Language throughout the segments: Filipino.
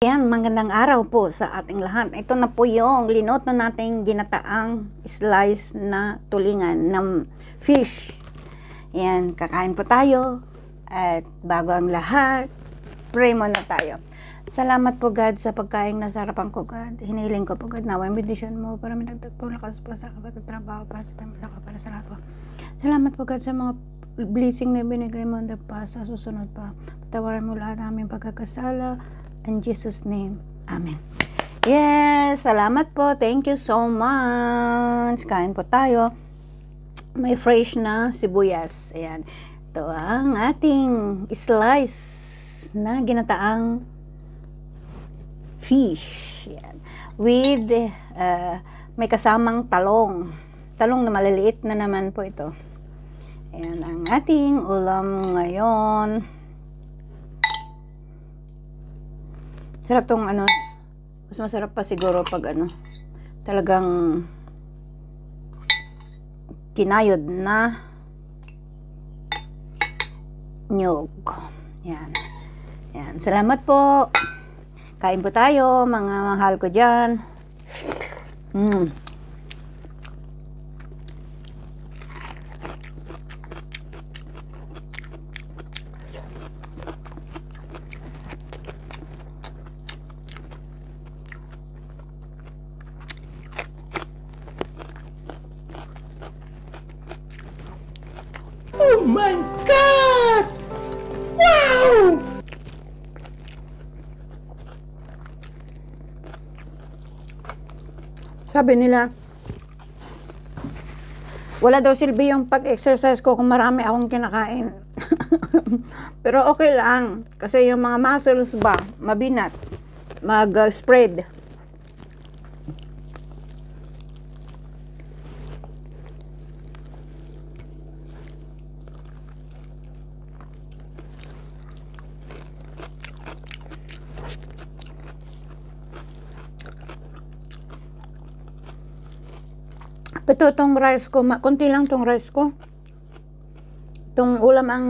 Ayan, magandang araw po sa ating lahat. Ito na po yung linoto nating ginataang slice na tulingan ng fish. Ayan, kakain po tayo. At bago ang lahat, pray muna tayo. Salamat po God sa pagkain na sarapan ko God. Hinihiling ko po God na bendisyon mo para minagdag po lakas po sa kapagtrabaho para sa pamilya para sa lahat po. Salamat po God sa mga blessing na binigay mo na pa sa susunod pa. Patawaran mo lahat ng aming pagkakasala. In Jesus' name, Amen. Yes, salamat po. Thank you so much. Kain po tayo. May fresh na sibuyas. Ayan. Ito ang ating slice na ginataang fish. Ayan. With, may kasamang talong. Talong na maliliit na naman po ito. Ayan ang ating ulam ngayon. Sarap tong mas masarap pa siguro pag talagang kinayod na nyog. Yan. Yan. Salamat po. Kain po tayo, mga mahal ko dyan. Oh my God! Wow! Sabi nila, wala daw silbi yung pag-exercise ko kung marami akong kinakain. Pero okay lang. Kasi yung mga muscles ba, mabinat. Mag-spread. Ito tong rice ko, konti lang tong rice ko. Itong ulam ang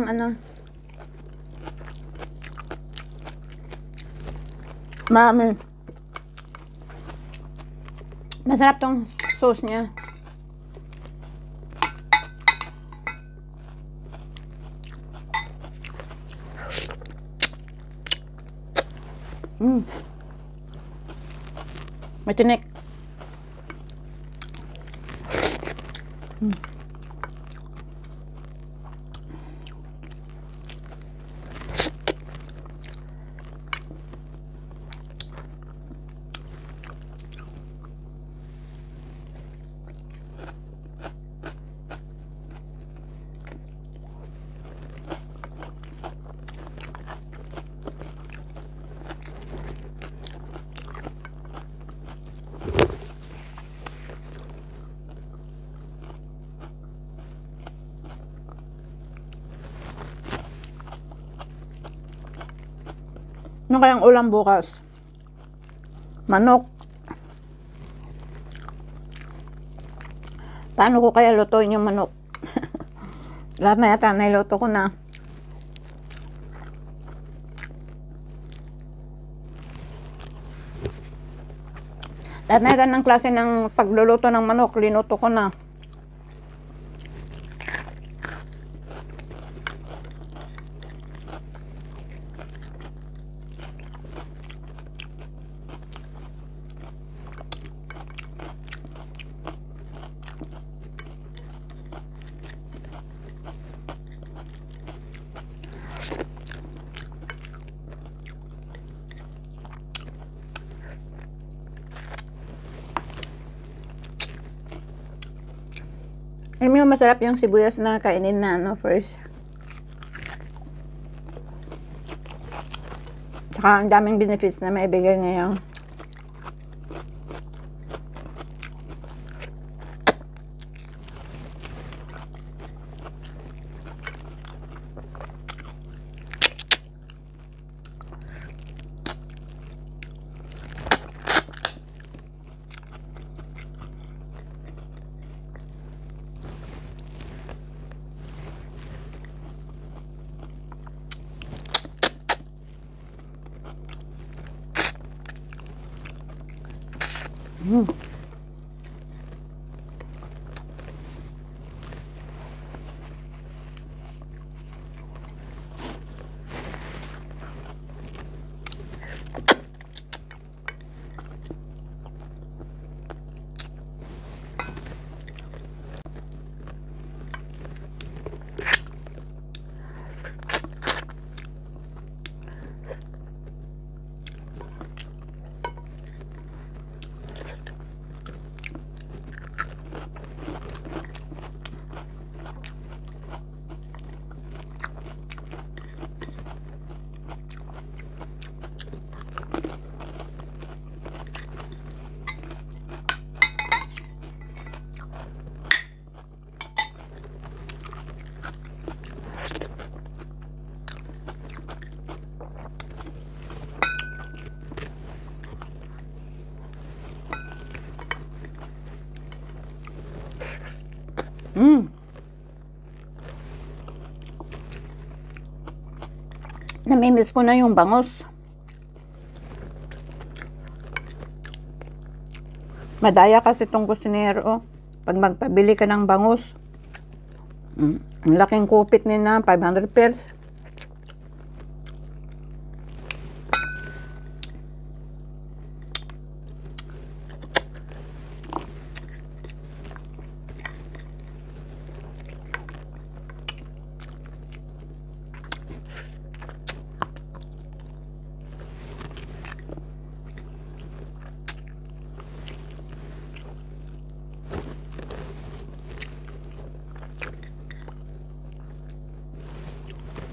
marami. Masarap tong sauce niya. Matinik. Ano kayang ulam bukas? Manok. Paano ko kaya lutuin yung manok? Lahat na yata nailuto ko na. Lahat na yata ng klase ng pagluluto ng manok, linuto ko na. Alam mo, masarap yung sibuyas na kainin na first. Saka ang daming benefits na maibigay ngayon. Mm. Mm. Namimiss ko na yung bangus. Madaya kasi itong kusinero. Pag magpabili ka ng bangus, ang laking kupit nila, 500 pesos.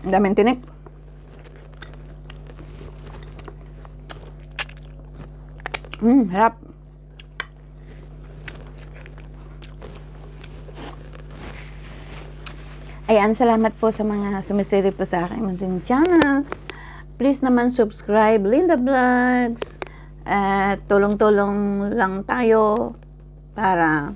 Ang daming tinik. Harap. Ayan, salamat po sa mga sumisiri po sa aking munting channel. Please naman subscribe, Linda Vlogs. At tulong-tulong lang tayo para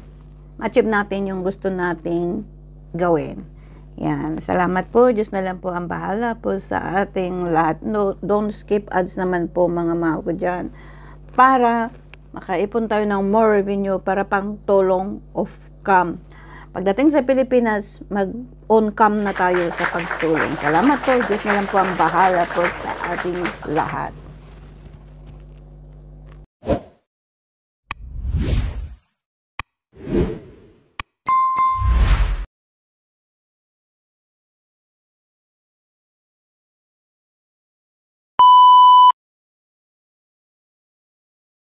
ma-achieve natin yung gusto nating gawin. Yan, salamat po. Diyos na lang po ang bahala po sa ating lahat. No, don't skip ads naman po mga mahal ko dyan. Para makaipon tayo ng more revenue para pang tulong of cam. Pagdating sa Pilipinas, mag-on cam na tayo sa pagtulong. Salamat po. Diyos na lang po ang bahala po sa ating lahat.